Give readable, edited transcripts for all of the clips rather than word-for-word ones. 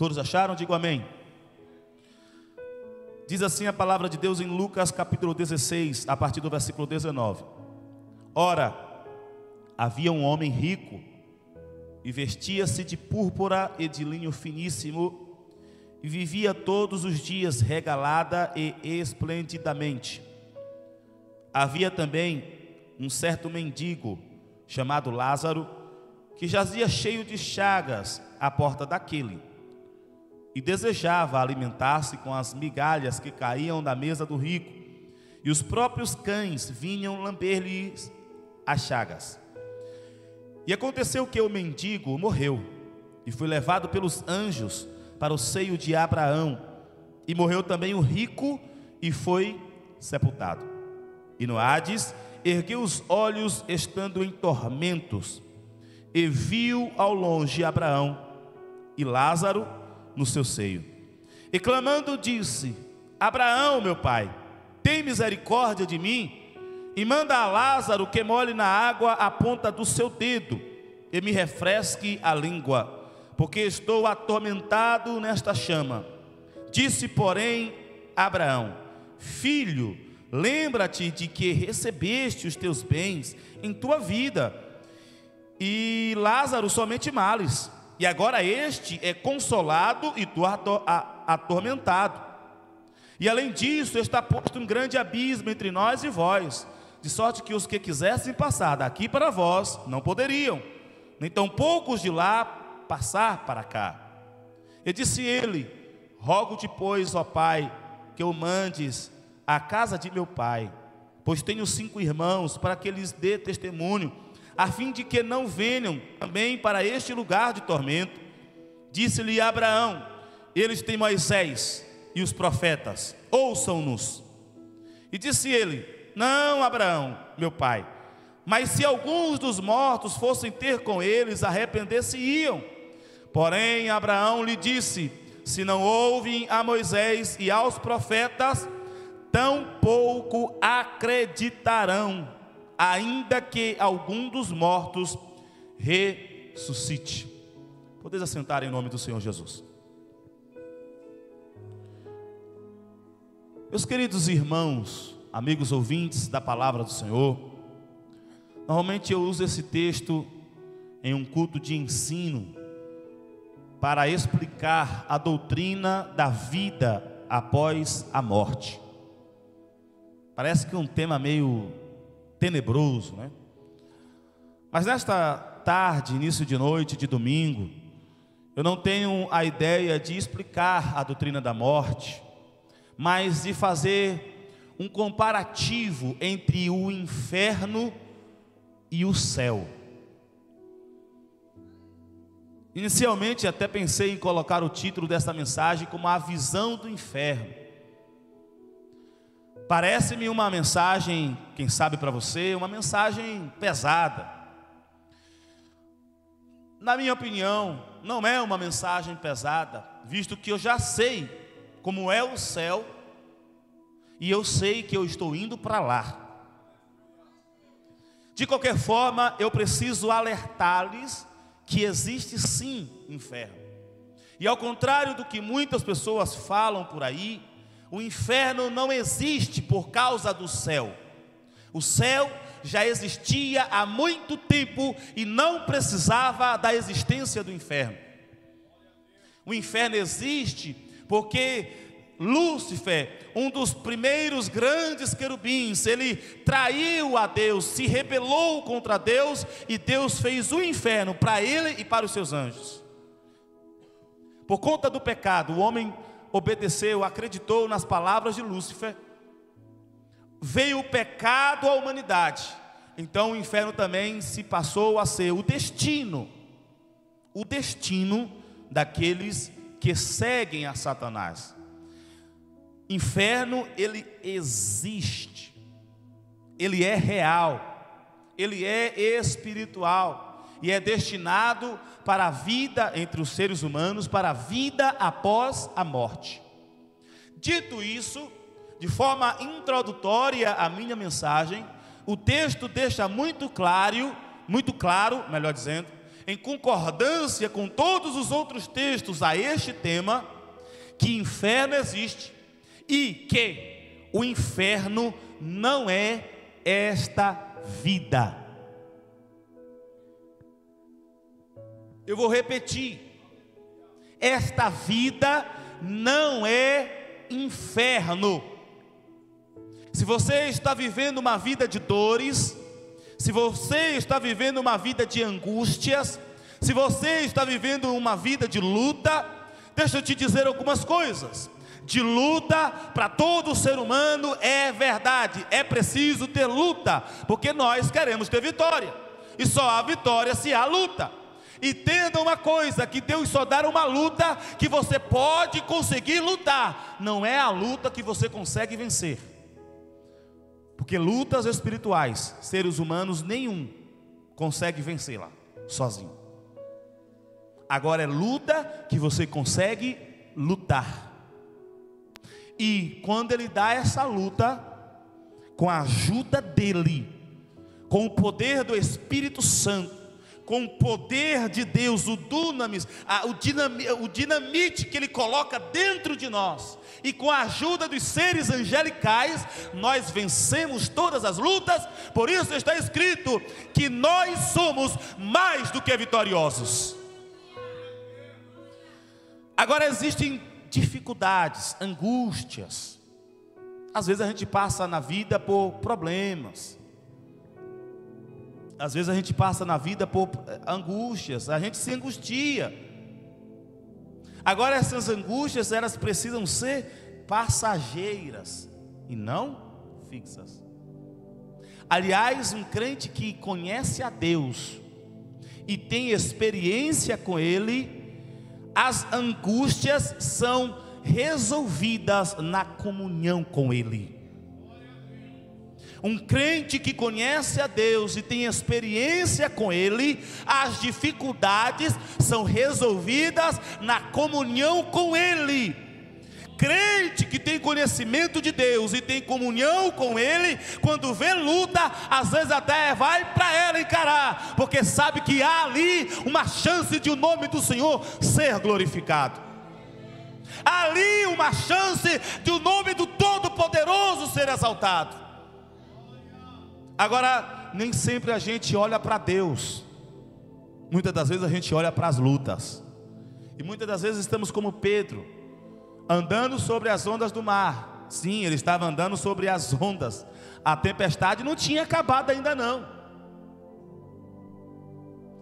Todos acharam? Digo amém. Diz assim a palavra de Deus em Lucas capítulo 16, a partir do versículo 19. Ora, havia um homem rico, e vestia-se de púrpura e de linho finíssimo, e vivia todos os dias regalada e esplendidamente. Havia também um certo mendigo, chamado Lázaro, que jazia cheio de chagas à porta daquele, e desejava alimentar-se com as migalhas que caíam da mesa do rico, e os próprios cães vinham lamber-lhe as chagas. E aconteceu que o mendigo morreu, e foi levado pelos anjos para o seio de Abraão, e morreu também o rico, e foi sepultado. E no Hades ergueu os olhos, estando em tormentos, e viu ao longe Abraão e Lázaro no seu seio. E clamando disse: Abraão, meu pai, tem misericórdia de mim, e manda a Lázaro que molhe na água a ponta do seu dedo, e me refresque a língua, porque estou atormentado nesta chama. Disse, porém, Abraão: Filho, lembra-te de que recebeste os teus bens em tua vida, e Lázaro somente males, e agora este é consolado e tu atormentado. E além disso está posto um grande abismo entre nós e vós, de sorte que os que quisessem passar daqui para vós não poderiam, nem tão poucos de lá passar para cá. E disse ele: Rogo-te, pois, ó Pai, que o mandes à casa de meu pai, pois tenho 5 irmãos, para que lhes dê testemunho, a fim de que não venham também para este lugar de tormento. Disse-lhe Abraão: Eles têm Moisés e os profetas, ouçam-nos. E disse ele: Não, Abraão, meu pai, mas se alguns dos mortos fossem ter com eles, arrepender-se-iam. Porém Abraão lhe disse: Se não ouvem a Moisés e aos profetas, tampouco acreditarão, ainda que algum dos mortos ressuscite. Podeis assentar em nome do Senhor Jesus. Meus queridos irmãos, amigos ouvintes da palavra do Senhor, normalmente eu uso esse texto em um culto de ensino para explicar a doutrina da vida após a morte. Parece que é um tema meio tenebroso, né? Mas nesta tarde, início de noite, de domingo, eu não tenho a ideia de explicar a doutrina da morte, mas de fazer um comparativo entre o inferno e o céu. Inicialmente até pensei em colocar o título desta mensagem como a visão do inferno. Parece-me uma mensagem, quem sabe para você, uma mensagem pesada. Na minha opinião, não é uma mensagem pesada, visto que eu já sei como é o céu, e eu sei que eu estou indo para lá. De qualquer forma, eu preciso alertar-lhes que existe sim inferno. E ao contrário do que muitas pessoas falam por aí, o inferno não existe por causa do céu. O céu já existia há muito tempo e não precisava da existência do inferno. O inferno existe porque Lúcifer, um dos primeiros grandes querubins, ele traiu a Deus, se rebelou contra Deus, e Deus fez o inferno para ele e para os seus anjos. Por conta do pecado, o homem obedeceu, acreditou nas palavras de Lúcifer, veio o pecado à humanidade, então o inferno também se passou a ser o destino daqueles que seguem a Satanás. Inferno, ele existe, ele é real, ele é espiritual e é destinado para a vida entre os seres humanos, para a vida após a morte. Dito isso, de forma introdutória à minha mensagem, o texto deixa muito claro, melhor dizendo, em concordância com todos os outros textos a este tema, que inferno existe e que o inferno não é esta vida. Eu vou repetir: esta vida não é inferno. Se você está vivendo uma vida de dores, se você está vivendo uma vida de angústias, se você está vivendo uma vida de luta, deixa eu te dizer algumas coisas. De luta para todo ser humano é verdade, é preciso ter luta, porque nós queremos ter vitória, e só há vitória se há luta. Entenda uma coisa, que Deus só dá uma luta que você pode conseguir lutar, não é a luta que você consegue vencer. Porque lutas espirituais, seres humanos nenhum consegue vencê-la sozinho. Agora é luta que você consegue lutar. E quando Ele dá essa luta, com a ajuda dEle, com o poder do Espírito Santo, com o poder de Deus, o dunamis, o dinamite que Ele coloca dentro de nós, e com a ajuda dos seres angelicais, nós vencemos todas as lutas. Por isso está escrito que nós somos mais do que vitoriosos. Agora existem dificuldades, angústias. Às vezes a gente passa na vida por problemas, às vezes a gente passa na vida por angústias, a gente se angustia. Agora essas angústias, elas precisam ser passageiras e não fixas. Aliás, um crente que conhece a Deus e tem experiência com Ele, as angústias são resolvidas na comunhão com Ele. Um crente que conhece a Deus e tem experiência com Ele, as dificuldades são resolvidas na comunhão com Ele. Crente que tem conhecimento de Deus e tem comunhão com Ele, quando vê luta, às vezes até vai para ela encarar, porque sabe que há ali uma chance de o nome do Senhor ser glorificado. Há ali uma chance de o nome do Todo-Poderoso ser exaltado. Agora, nem sempre a gente olha para Deus. Muitas das vezes a gente olha para as lutas. E muitas das vezes estamos como Pedro, andando sobre as ondas do mar. Sim, ele estava andando sobre as ondas. A tempestade não tinha acabado ainda não.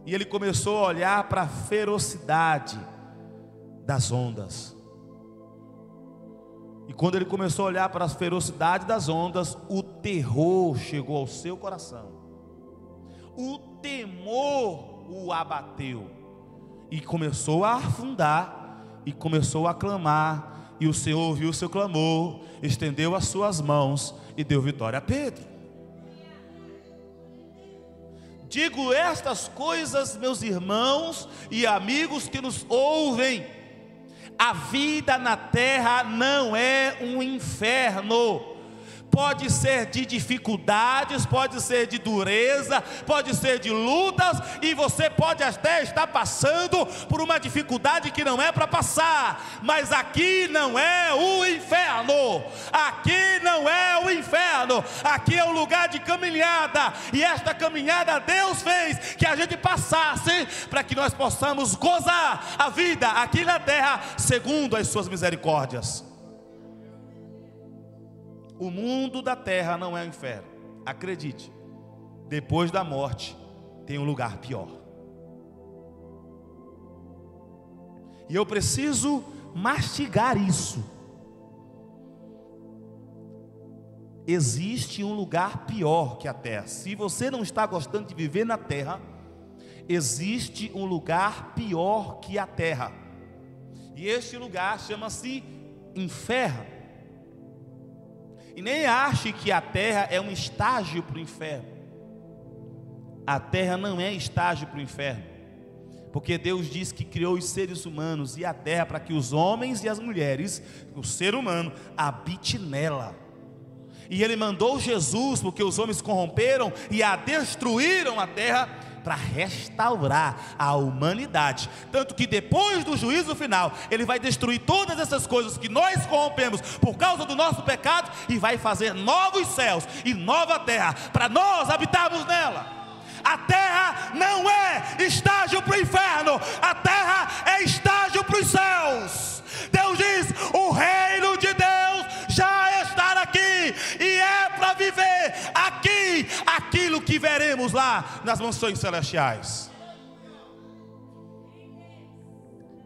E ele começou a olhar para a ferocidade das ondas. E quando ele começou a olhar para a ferocidade das ondas, o terror chegou ao seu coração. O temor o abateu. E começou a afundar, e começou a clamar. E o Senhor ouviu o seu clamor, estendeu as suas mãos e deu vitória a Pedro. Digo estas coisas, meus irmãos e amigos que nos ouvem: a vida na terra não é um inferno. Pode ser de dificuldades, pode ser de dureza, pode ser de lutas, e você pode até estar passando por uma dificuldade que não é para passar, mas aqui não é o inferno. Aqui não é o inferno, aqui é um lugar de caminhada, e esta caminhada Deus fez que a gente passasse para que nós possamos gozar a vida aqui na terra segundo as suas misericórdias. O mundo da terra não é o inferno. Acredite, depois da morte tem um lugar pior. E eu preciso mastigar isso. Existe um lugar pior que a terra. Se você não está gostando de viver na terra, existe um lugar pior que a terra. E este lugar chama-se inferno. E nem ache que a terra é um estágio para o inferno. A terra não é estágio para o inferno, porque Deus diz que criou os seres humanos e a terra para que os homens e as mulheres, o ser humano, habite nela. E Ele mandou Jesus, porque os homens corromperam e a destruíram a terra, para restaurar a humanidade. Tanto que depois do juízo final, Ele vai destruir todas essas coisas que nós corrompemos por causa do nosso pecado, e vai fazer novos céus e nova terra, para nós habitarmos nela. A terra não é estágio para o inferno, a terra é estágio para os céus. Deus diz: o reino de Deus já está aqui, e é para viver aqui aquilo que veremos lá nas mansões celestiais.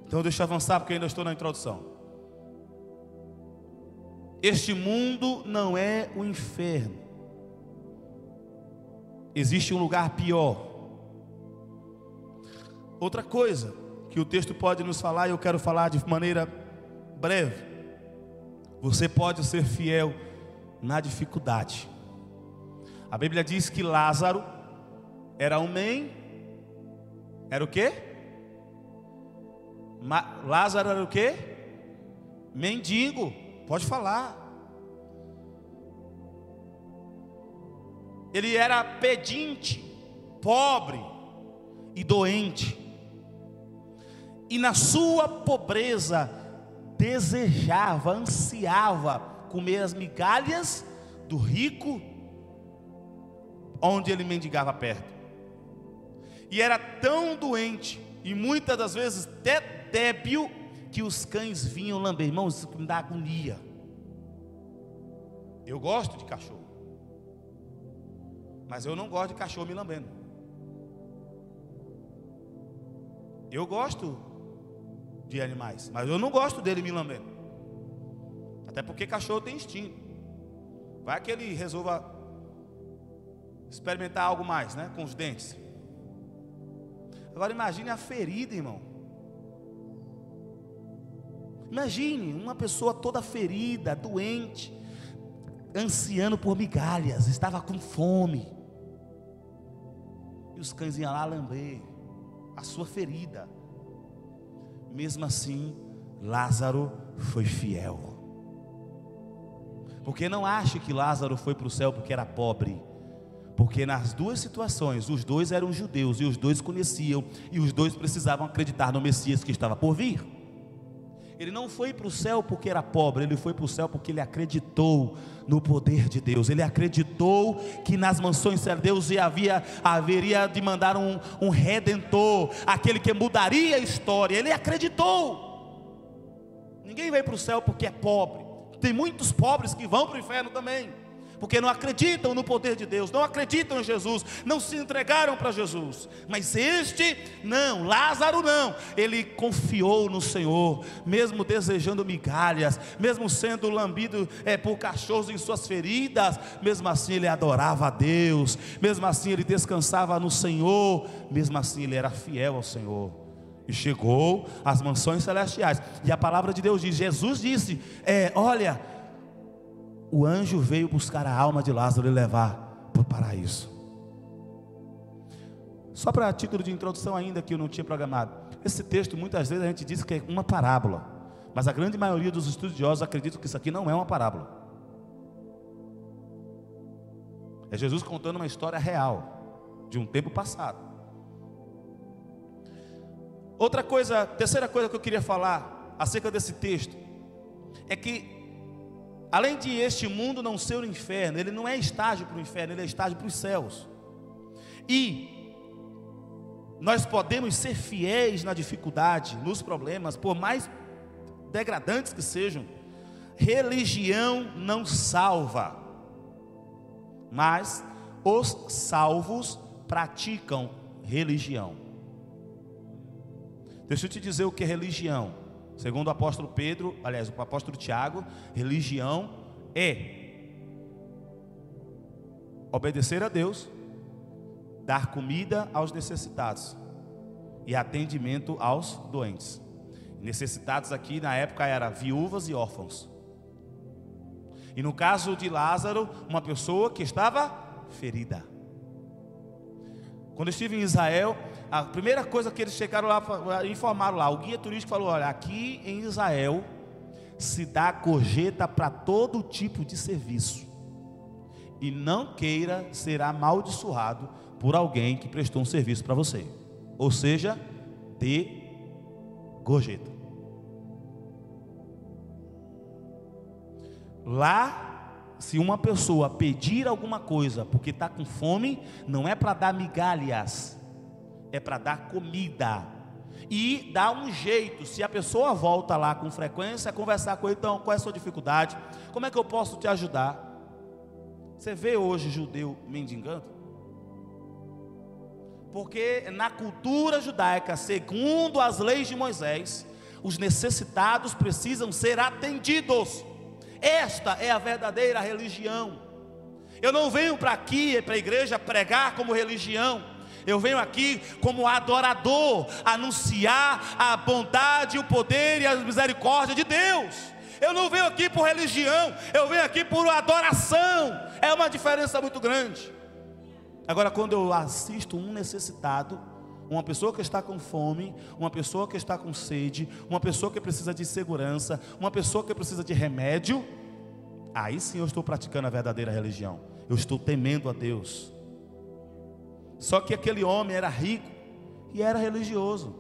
Então deixa eu avançar, porque ainda estou na introdução. Este mundo não é o inferno. Existe um lugar pior. Outra coisa que o texto pode nos falar, e eu quero falar de maneira breve: você pode ser fiel na dificuldade. A Bíblia diz que Lázaro era era o quê? Lázaro era o quê? Mendigo. Pode falar. Ele era pedinte, pobre e doente. E na sua pobreza desejava, ansiava comer as migalhas do rico onde ele mendigava perto. E era tão doente e muitas das vezes até débil que os cães vinham lamber. Irmãos, isso me dá agonia. Eu gosto de cachorro, mas eu não gosto de cachorro me lambendo. Eu gosto de animais, mas eu não gosto dele me lambendo. Até porque cachorro tem instinto. Vai que ele resolva experimentar algo mais, né? Com os dentes. Agora imagine a ferida, irmão. Imagine uma pessoa toda ferida, doente, ansiando por migalhas, estava com fome. E os cães iam lá lamber a sua ferida. Mesmo assim, Lázaro foi fiel. Porque não ache que Lázaro foi para o céu porque era pobre. Porque nas duas situações, os dois eram judeus e os dois conheciam, e os dois precisavam acreditar no Messias que estava por vir. Ele não foi para o céu porque era pobre, ele foi para o céu porque ele acreditou no poder de Deus. Ele acreditou que nas mansões celestiais Deus haveria de mandar um redentor, aquele que mudaria a história. Ele acreditou. Ninguém vai para o céu porque é pobre. Tem muitos pobres que vão para o inferno também, porque não acreditam no poder de Deus, não acreditam em Jesus, não se entregaram para Jesus. Mas este não, Lázaro não, ele confiou no Senhor, mesmo desejando migalhas, mesmo sendo lambido por cachorros em suas feridas, mesmo assim ele adorava a Deus, mesmo assim ele descansava no Senhor, mesmo assim ele era fiel ao Senhor. E chegou às mansões celestiais, e a palavra de Deus diz, Jesus disse, olha, o anjo veio buscar a alma de Lázaro e levar para o paraíso. Só para título de introdução ainda, que eu não tinha programado, esse texto muitas vezes a gente diz que é uma parábola, mas a grande maioria dos estudiosos acreditam que isso aqui não é uma parábola. É Jesus contando uma história real, de um tempo passado. Terceira coisa que eu queria falar acerca desse texto, é que além de este mundo não ser o inferno, ele não é estágio para o inferno, ele é estágio para os céus. E nós podemos ser fiéis na dificuldade, nos problemas, por mais degradantes que sejam. Religião não salva, mas os salvos praticam religião. Deixa eu te dizer o que é religião. Segundo o apóstolo Pedro, aliás, o apóstolo Tiago, religião é obedecer a Deus, dar comida aos necessitados e atendimento aos doentes. Necessitados aqui na época eram viúvas e órfãos. E no caso de Lázaro, uma pessoa que estava ferida. Quando eu estive em Israel, a primeira coisa que eles chegaram lá, informaram lá, o guia turístico falou, olha, aqui em Israel se dá gorjeta para todo tipo de serviço, e não queira ser amaldiçoado por alguém que prestou um serviço para você. Ou seja, de gorjeta. Lá, se uma pessoa pedir alguma coisa porque está com fome, não é para dar migalhas, é para dar comida. E dá um jeito, se a pessoa volta lá com frequência, conversar com ele: então, qual é a sua dificuldade? Como é que eu posso te ajudar? Você vê hoje judeu mendigando? Porque na cultura judaica, segundo as leis de Moisés, os necessitados precisam ser atendidos. Esta é a verdadeira religião. Eu não venho para aqui, para a igreja, pregar como religião. Eu venho aqui como adorador, anunciar a bondade, o poder e a misericórdia de Deus. Eu não venho aqui por religião, eu venho aqui por adoração. É uma diferença muito grande. Agora, quando eu assisto um necessitado, uma pessoa que está com fome, uma pessoa que está com sede, uma pessoa que precisa de segurança, uma pessoa que precisa de remédio, aí sim eu estou praticando a verdadeira religião. Eu estou temendo a Deus. Só que aquele homem era rico e era religioso.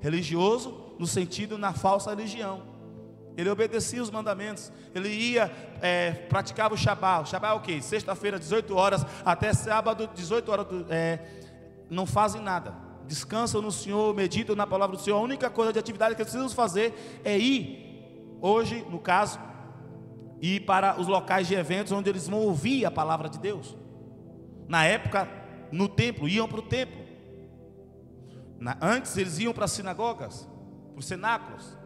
Religioso no sentido na falsa religião. Ele obedecia os mandamentos. Ele ia, praticava o Shabá. O Shabá é o quê? Sexta-feira, 18 horas, até sábado, 18 horas, não fazem nada. Descansam no Senhor, meditam na palavra do Senhor. A única coisa de atividade que eles precisam fazer é ir, hoje, no caso, ir para os locais de eventos onde eles vão ouvir a palavra de Deus. Na época, no templo, iam para o templo. Antes eles iam para as sinagogas, para os cenáculos.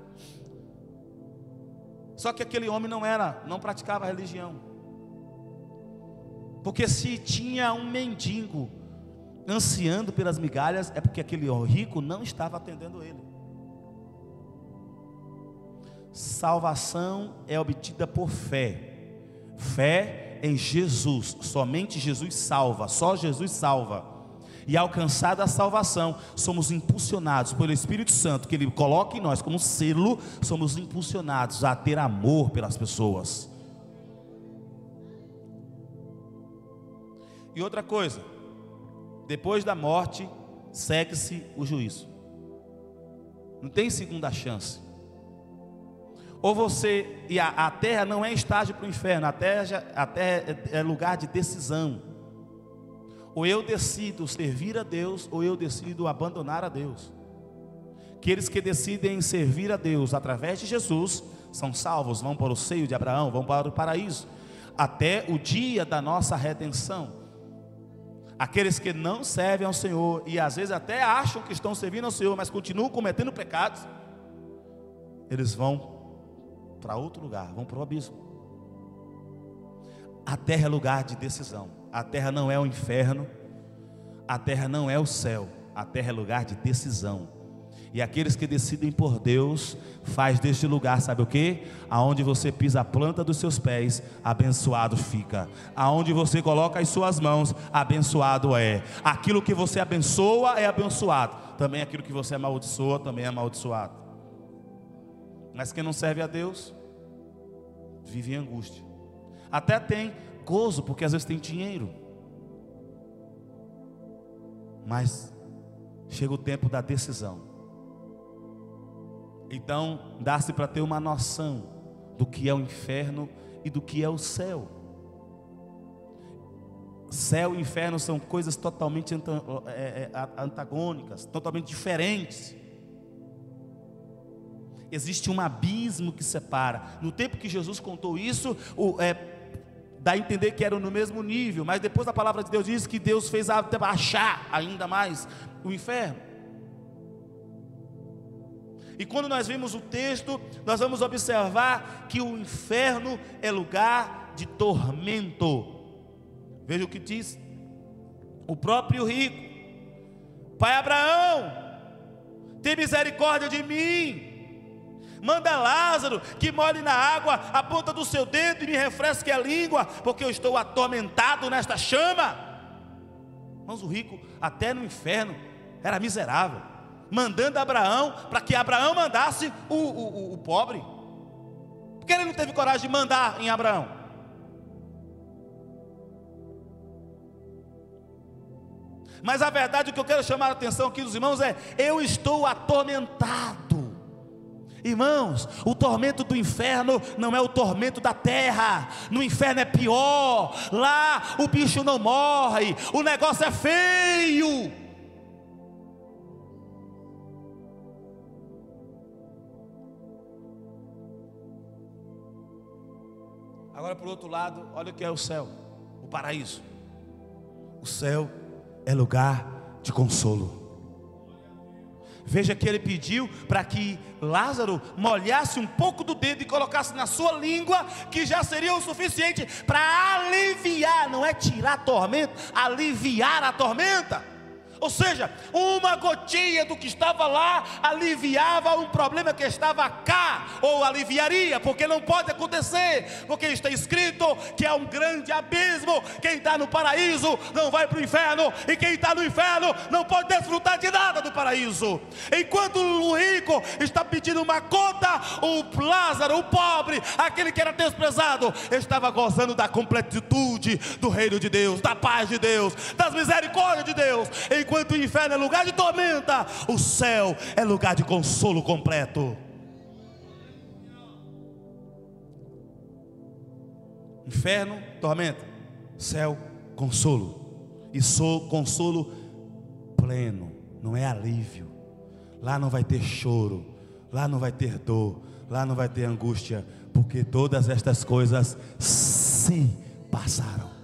Só que aquele homem não praticava a religião. Porque se tinha um mendigo ansiando pelas migalhas, é porque aquele rico não estava atendendo ele. Salvação é obtida por fé. Fé em Jesus. Somente Jesus salva. Só Jesus salva. E alcançada a salvação, somos impulsionados pelo Espírito Santo, que Ele coloca em nós como um selo. Somos impulsionados a ter amor pelas pessoas. E outra coisa, depois da morte, segue-se o juízo. Não tem segunda chance. Ou você, e a terra não é estágio para o inferno, a terra é lugar de decisão. Ou eu decido servir a Deus, ou eu decido abandonar a Deus. Aqueles que decidem servir a Deus através de Jesus são salvos, vão para o seio de Abraão, vão para o paraíso, até o dia da nossa redenção. Aqueles que não servem ao Senhor e às vezes até acham que estão servindo ao Senhor, mas continuam cometendo pecados, eles vão para outro lugar, vão para o abismo. A terra é lugar de decisão. A terra não é o inferno, a terra não é o céu, a terra é lugar de decisão. E aqueles que decidem por Deus, faz deste lugar, sabe o que? Aonde você pisa a planta dos seus pés, abençoado fica. Aonde você coloca as suas mãos, abençoado é. Aquilo que você abençoa é abençoado. Também aquilo que você amaldiçoa, também é amaldiçoado. Mas quem não serve a Deus, vive em angústia. Até tem gozo, porque às vezes tem dinheiro, mas chega o tempo da decisão. Então dá-se para ter uma noção do que é o inferno e do que é o céu. Céu e inferno são coisas totalmente antagônicas, totalmente diferentes. Existe um abismo que separa. No tempo que Jesus contou isso, dá a entender que eram no mesmo nível, mas depois a palavra de Deus diz que Deus fez achar ainda mais o inferno. E quando nós vimos o texto, nós vamos observar que o inferno é lugar de tormento. Veja o que diz o próprio rico: Pai Abraão, tem misericórdia de mim, manda Lázaro que molhe na água a ponta do seu dedo e me refresque a língua, porque eu estou atormentado nesta chama. Mas o rico, até no inferno, era miserável, mandando Abraão, para que Abraão mandasse o pobre. Porque ele não teve coragem de mandar em Abraão. Mas a verdade, o que eu quero chamar a atenção aqui dos irmãos é: eu estou atormentado. Irmãos, o tormento do inferno não é o tormento da terra. No inferno é pior. Lá o bicho não morre, o negócio é feio. Agora, por outro lado, olha o que é o céu, o paraíso. O céu é lugar de consolo. Veja que ele pediu para que Lázaro molhasse um pouco do dedo e colocasse na sua língua, que já seria o suficiente para aliviar, não é tirar a tormenta, aliviar a tormenta. Ou seja, uma gotinha do que estava lá aliviava um problema que estava cá, ou aliviaria, porque não pode acontecer, porque está escrito que é um grande abismo. Quem está no paraíso não vai para o inferno, e quem está no inferno não pode desfrutar de nada do paraíso. Enquanto o rico está pedindo uma conta, o Lázaro, o pobre, aquele que era desprezado, estava gozando da completitude do reino de Deus, da paz de Deus, das misericórdias de Deus. Enquanto o inferno é lugar de tormenta, o céu é lugar de consolo completo. Inferno, tormenta; céu, consolo. E consolo pleno, não é alívio. Lá não vai ter choro, lá não vai ter dor, lá não vai ter angústia, porque todas estas coisas se passaram.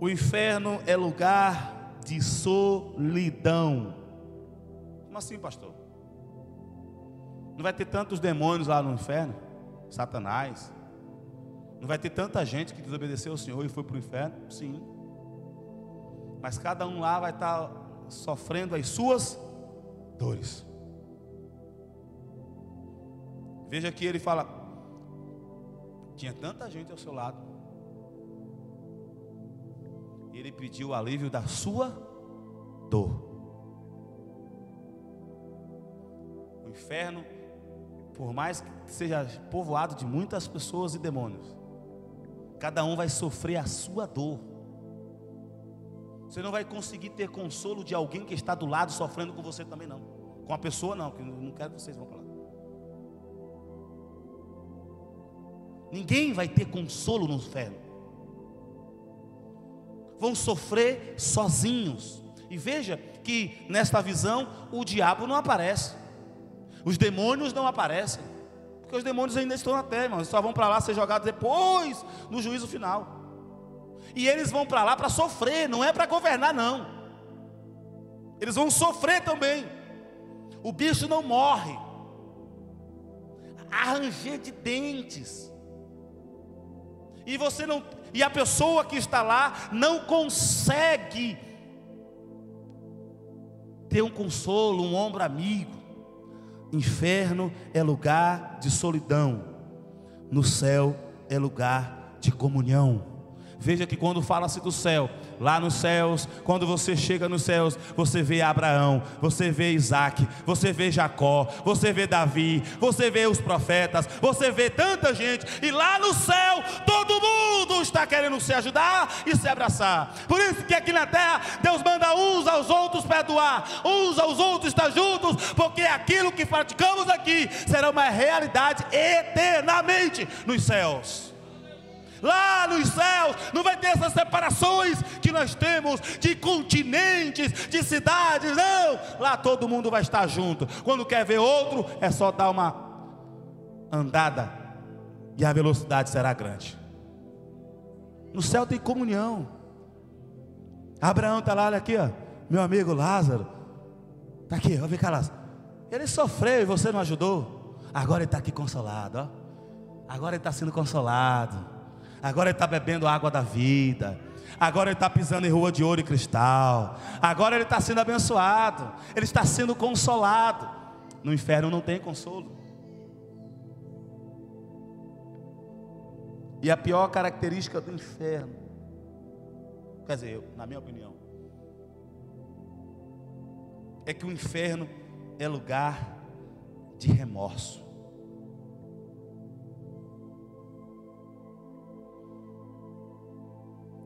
O inferno é lugar de solidão. Como assim, pastor? Não vai ter tantos demônios lá no inferno? Satanás? Não vai ter tanta gente que desobedeceu ao Senhor e foi para o inferno? Sim. Mas cada um lá vai estar sofrendo as suas dores. Veja que ele fala: tinha tanta gente ao seu lado, ele pediu o alívio da sua dor. O inferno, por mais que seja povoado de muitas pessoas e demônios, cada um vai sofrer a sua dor. Você não vai conseguir ter consolo de alguém que está do lado sofrendo com você também não. Com a pessoa não, que eu não quero que vocês vão para lá. Ninguém vai ter consolo no inferno. Vão sofrer sozinhos. E veja que nesta visão o diabo não aparece, os demônios não aparecem, porque os demônios ainda estão na terra, irmãos. Só vão para lá ser jogados depois, no juízo final. E eles vão para lá para sofrer, não é para governar não. Eles vão sofrer também. O bicho não morre, a ranger de dentes. E a pessoa que está lá não consegue ter um consolo, um ombro amigo. Inferno é lugar de solidão, no céu é lugar de comunhão. Veja que quando fala-se do céu, lá nos céus, quando você chega nos céus, você vê Abraão, você vê Isaac, você vê Jacó, você vê Davi, você vê os profetas, você vê tanta gente. E lá no céu, todo mundo está querendo se ajudar e se abraçar. Por isso que aqui na terra, Deus manda uns aos outros perdoar, uns aos outros estar juntos, porque aquilo que praticamos aqui será uma realidade eternamente nos céus. Lá nos céus não vai ter essas separações que nós temos de continentes, de cidades, não. Lá todo mundo vai estar junto. Quando quer ver outro, é só dar uma andada e a velocidade será grande. No céu tem comunhão. Abraão está lá, olha aqui, ó, meu amigo Lázaro está aqui, ó, vem cá, Lázaro. Ele sofreu e você não ajudou. Agora ele está aqui consolado, ó. Agora ele está sendo consolado. Agora ele está bebendo a água da vida. Agora ele está pisando em rua de ouro e cristal. Agora ele está sendo abençoado. Ele está sendo consolado. No inferno não tem consolo. E a pior característica do inferno, quer dizer, na minha opinião, é que o inferno é lugar de remorso.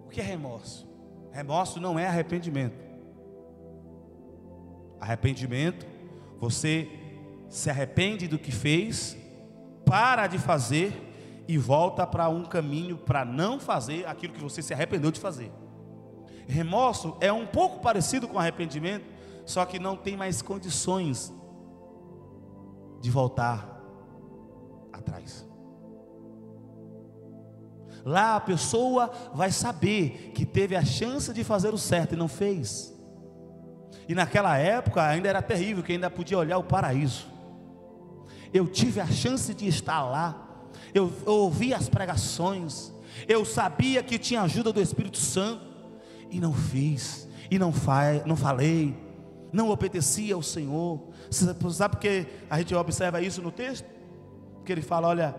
O que é remorso? Remorso não é arrependimento. Arrependimento, você se arrepende do que fez, para de fazer e volta para um caminho para não fazer aquilo que você se arrependeu de fazer. Remorso é um pouco parecido com arrependimento, só que não tem mais condições de voltar atrás. Lá a pessoa vai saber que teve a chance de fazer o certo e não fez. E naquela época ainda era terrível, que ainda podia olhar o paraíso. Eu tive a chance de estar lá, eu ouvi as pregações, eu sabia que tinha ajuda do Espírito Santo, e não fiz, e não falei, não obedeci ao Senhor. Sabe por que a gente observa isso no texto? Porque ele fala: olha,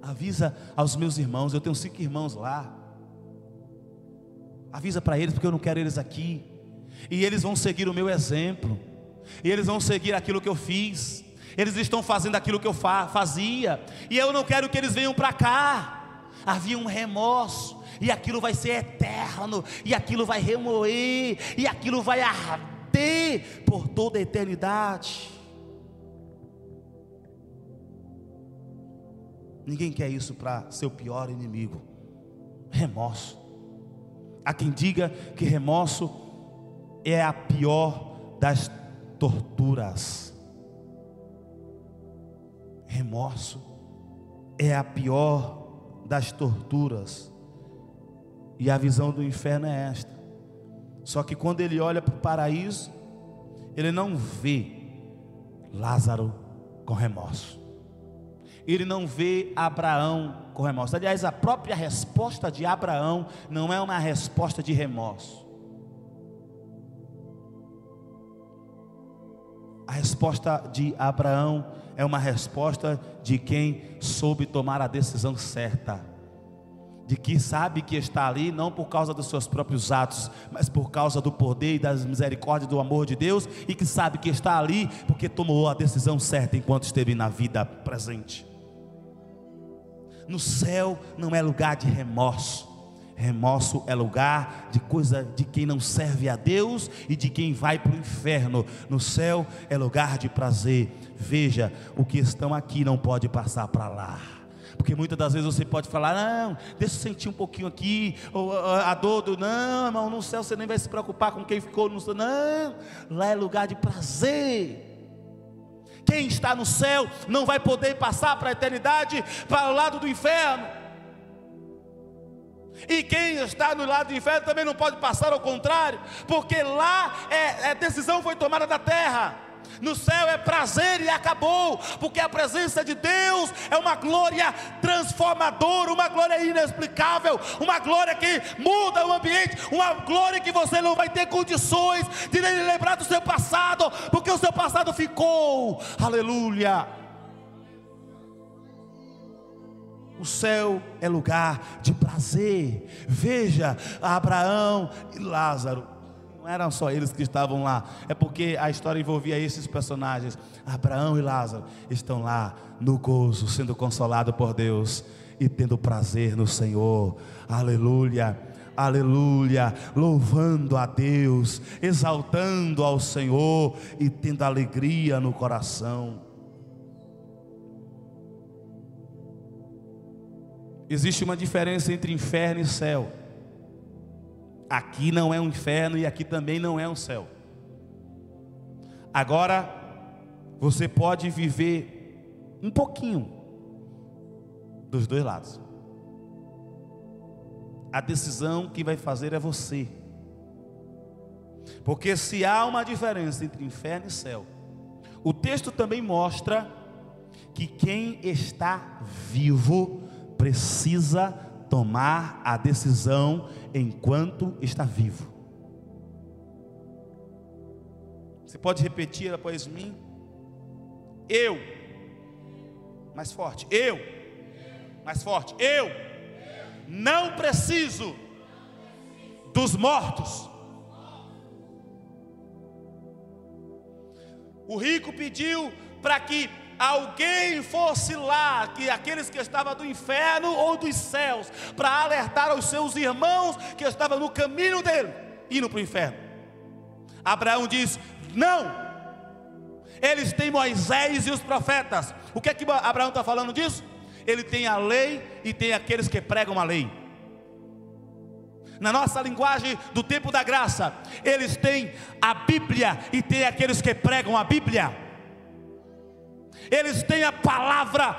avisa aos meus irmãos, eu tenho 5 irmãos lá, avisa para eles, porque eu não quero eles aqui, e eles vão seguir o meu exemplo, e eles vão seguir aquilo que eu fiz, eles estão fazendo aquilo que eu fazia, e eu não quero que eles venham para cá. Havia um remorso, e aquilo vai ser eterno, e aquilo vai remoer, e aquilo vai arder por toda a eternidade. Ninguém quer isso para seu pior inimigo. Remorso. Há quem diga que remorso é a pior das torturas. Remorso é a pior das torturas. E a visão do inferno é esta. Só que quando ele olha para o paraíso, ele não vê Lázaro com remorso, ele não vê Abraão com remorso. Aliás, a própria resposta de Abraão não é uma resposta de remorso. A resposta de Abraão é uma resposta de quem soube tomar a decisão certa, de que sabe que está ali não por causa dos seus próprios atos, mas por causa do poder e das misericórdias, do amor de Deus, e que sabe que está ali porque tomou a decisão certa enquanto esteve na vida presente. No céu não é lugar de remorso. Remorso é lugar de coisa de quem não serve a Deus e de quem vai para o inferno. No céu é lugar de prazer. Veja, o que estão aqui não pode passar para lá, porque muitas das vezes você pode falar: não, deixa eu sentir um pouquinho aqui, ou a dor do... Não, irmão, no céu você nem vai se preocupar com quem ficou no céu. Não, lá é lugar de prazer. Quem está no céu não vai poder passar para a eternidade, para o lado do inferno. E quem está no lado do inferno também não pode passar ao contrário, porque lá a decisão foi tomada da terra. No céu é prazer e acabou, porque a presença de Deus é uma glória transformadora, uma glória inexplicável, uma glória que muda o ambiente, uma glória que você não vai ter condições de nem lembrar do seu passado, porque o seu passado ficou. Aleluia. O céu é lugar de prazer. Veja, Abraão e Lázaro, não eram só eles que estavam lá, é porque a história envolvia esses personagens. Abraão e Lázaro estão lá no gozo, sendo consolado por Deus e tendo prazer no Senhor. Aleluia, aleluia, louvando a Deus, exaltando ao Senhor e tendo alegria no coração. Existe uma diferença entre inferno e céu. Aqui não é um inferno e aqui também não é um céu. Agora, você pode viver um pouquinho dos dois lados. A decisão que vai fazer é você. Porque se há uma diferença entre inferno e céu, o texto também mostra que quem está vivo precisa tomar a decisão enquanto está vivo. Você pode repetir após mim? Eu. Mais forte. Eu. Mais forte. Eu não preciso dos mortos. O rico pediu para que alguém fosse lá, que aqueles que estavam do inferno ou dos céus, para alertar aos seus irmãos que estavam no caminho dele, indo para o inferno. Abraão diz: não, eles têm Moisés e os profetas. O que é que Abraão está falando disso? Ele tem a lei e tem aqueles que pregam a lei. Na nossa linguagem do tempo da graça, eles têm a Bíblia e tem aqueles que pregam a Bíblia. Eles têm a palavra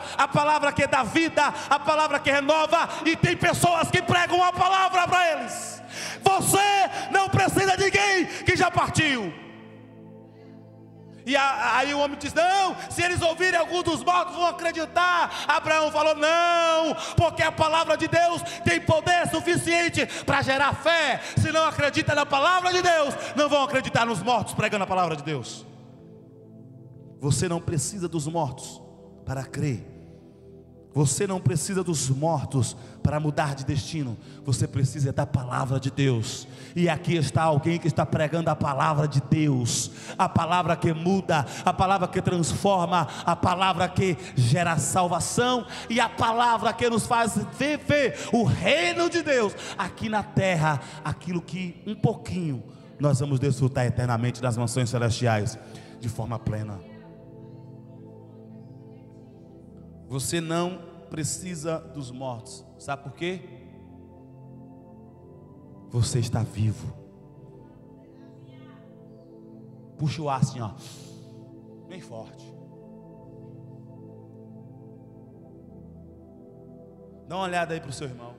que dá vida, a palavra que renova, e tem pessoas que pregam a palavra para eles. Você não precisa de ninguém que já partiu. E aí o homem diz: não, se eles ouvirem algum dos mortos vão acreditar. Abraão falou: não, porque a palavra de Deus tem poder suficiente para gerar fé. Se não acredita na palavra de Deus, não vão acreditar nos mortos pregando a palavra de Deus. Você não precisa dos mortos para crer. Você não precisa dos mortos para mudar de destino. Você precisa da palavra de Deus. E aqui está alguém que está pregando a palavra de Deus, a palavra que muda, a palavra que transforma, a palavra que gera salvação, e a palavra que nos faz viver o reino de Deus aqui na terra, aquilo que um pouquinho nós vamos desfrutar eternamente das mansões celestiais de forma plena. Você não precisa dos mortos. Sabe por quê? Você está vivo. Puxa o ar assim, ó, bem forte. Dá uma olhada aí para o seu irmão,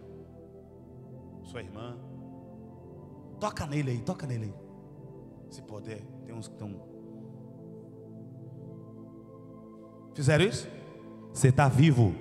sua irmã. Toca nele aí, toca nele aí. Se puder, tem uns que estão. Fizeram isso? Você está vivo.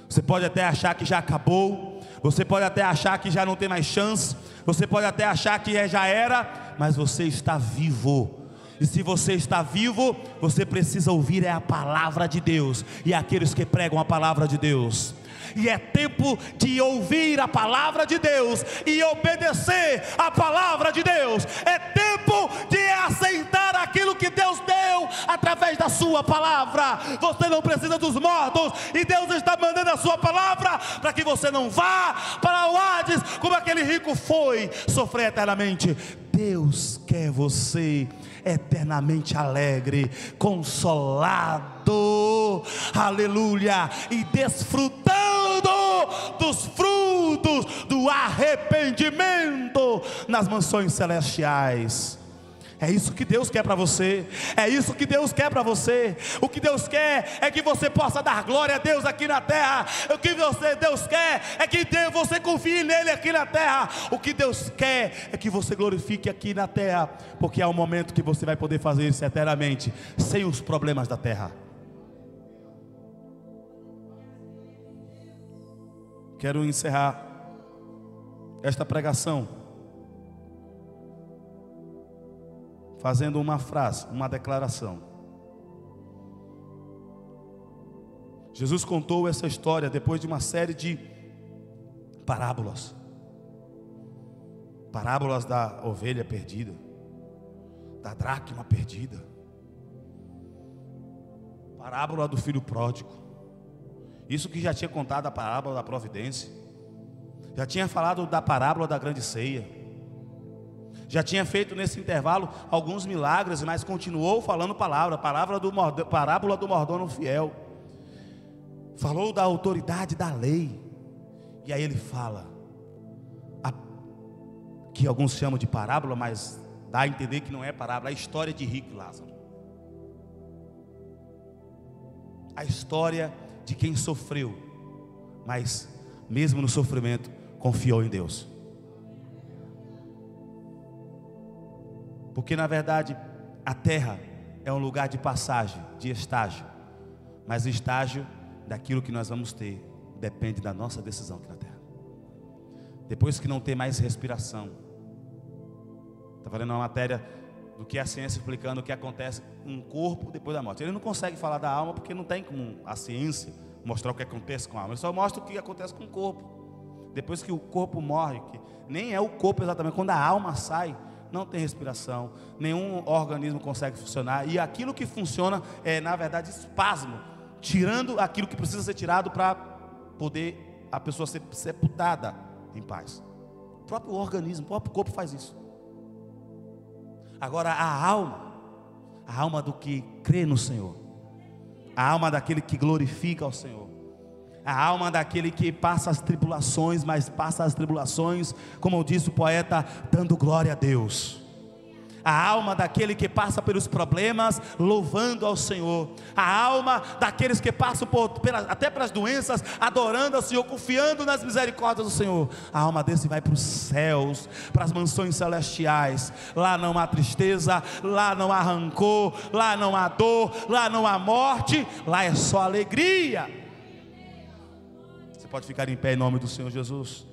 Você pode até achar que já acabou, você pode até achar que já não tem mais chance, você pode até achar que já era, mas você está vivo. E se você está vivo, você precisa ouvir a palavra de Deus, e aqueles que pregam a palavra de Deus. E é tempo de ouvir a palavra de Deus e obedecer a palavra de Deus. É tempo de aceitar aquilo que Deus deu através da sua palavra. Você não precisa dos mortos, e Deus está mandando a sua palavra para que você não vá para o Hades, como aquele rico foi sofrer eternamente. Deus quer você eternamente alegre, consolado, aleluia, e desfrutando dos frutos do arrependimento nas mansões celestiais. É isso que Deus quer para você. É isso que Deus quer para você. O que Deus quer é que você possa dar glória a Deus aqui na terra. O que Deus quer é que você confie nele aqui na terra. O que Deus quer é que você glorifique aqui na terra, porque é um momento que você vai poder fazer isso eternamente, sem os problemas da terra. Quero encerrar esta pregação fazendo uma frase, uma declaração. Jesus contou essa história depois de uma série de parábolas. Parábolas da ovelha perdida, da dracma perdida, parábola do filho pródigo. Isso que já tinha contado a parábola da providência, já tinha falado da parábola da grande ceia, já tinha feito nesse intervalo alguns milagres, mas continuou falando parábola do mordomo fiel. Falou da autoridade da lei. E aí ele fala, que alguns chamam de parábola, mas dá a entender que não é parábola, a história de rico e Lázaro. A história de quem sofreu, mas mesmo no sofrimento confiou em Deus. Porque na verdade a terra é um lugar de passagem, de estágio, mas o estágio daquilo que nós vamos ter depende da nossa decisão aqui na terra. Depois que não tem mais respiração, está falando uma matéria do que a ciência explicando o que acontece com um corpo depois da morte. Ele não consegue falar da alma porque não tem como a ciência mostrar o que acontece com a alma. Ele só mostra o que acontece com o corpo. Depois que o corpo morre, que nem é o corpo exatamente, quando a alma sai, não tem respiração, nenhum organismo consegue funcionar, e aquilo que funciona é, na verdade, espasmo, tirando aquilo que precisa ser tirado para poder a pessoa ser sepultada em paz. O próprio organismo, o próprio corpo faz isso. Agora a alma do que crê no Senhor, a alma daquele que glorifica ao Senhor, a alma daquele que passa as tribulações, mas passa as tribulações, como diz o poeta, dando glória a Deus. A alma daquele que passa pelos problemas, louvando ao Senhor. A alma daqueles que passam até pelas doenças, adorando ao Senhor, confiando nas misericórdias do Senhor. A alma desse vai para os céus, para as mansões celestiais. Lá não há tristeza, lá não há rancor, lá não há dor, lá não há morte, lá é só alegria. Você pode ficar em pé em nome do Senhor Jesus.